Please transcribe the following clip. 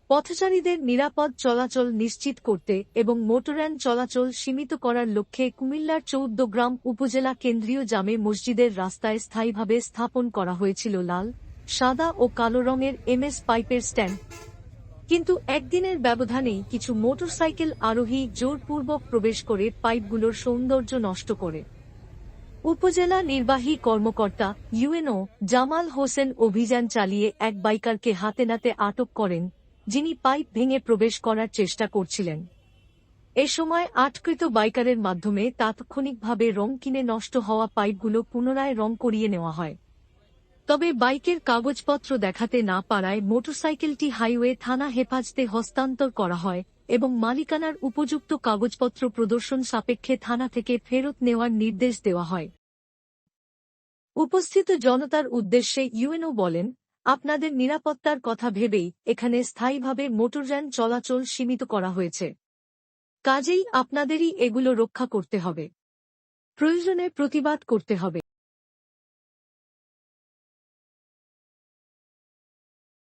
পথচারীদের নিরাপদ চলাচল নিশ্চিত করতে এবং মোটরযান চলাচল সীমিত করার লক্ষ্যে কুমিল্লার ১৪ উপজেলা কেন্দ্রীয় জামে মসজিদের রাস্তায় স্থায়ীভাবে স্থাপন করা হয়েছিল লাল, সাদা ও কালো রঙের এমএস পাইপের স্ট্যান্ড। কিন্তু একদিনের ব্যবধানেই কিছু মোটরসাইকেল আরোহী জোরপূর্বক প্রবেশ করে পাইপগুলোর সৌন্দর্য নষ্ট করে। উপজেলা নির্বাহী কর্মকর্তা ইউএনও জামাল হোসেন অভিযান চালিয়ে এক বাইকারকে হাতে নাতে আটক করেন, যিনি পাইপ ভেঙে প্রবেশ করার চেষ্টা করছিলেন। এ সময় আটকৃত বাইকারের মাধ্যমে তাৎক্ষণিকভাবে রং কিনে নষ্ট হওয়া পাইপগুলো পুনরায় রং করিয়ে নেওয়া হয়। তবে বাইকের কাগজপত্র দেখাতে না পারায় মোটরসাইকেলটি হাইওয়ে থানা হেফাজতে হস্তান্তর করা হয় এবং মালিকানার উপযুক্ত কাগজপত্র প্রদর্শন সাপেক্ষে থানা থেকে ফেরত নেওয়ার নির্দেশ দেওয়া হয়। উপস্থিত জনতার উদ্দেশ্যে ইউএনও বলেন, আপনাদের নিরাপত্তার কথা ভেবেই এখানে স্থায়ীভাবে মোটরযান চলাচল সীমিত করা হয়েছে। কাজেই আপনাদেরই এগুলো রক্ষা করতে হবে। প্রয়োজনে প্রতিবাদ করতে হবে।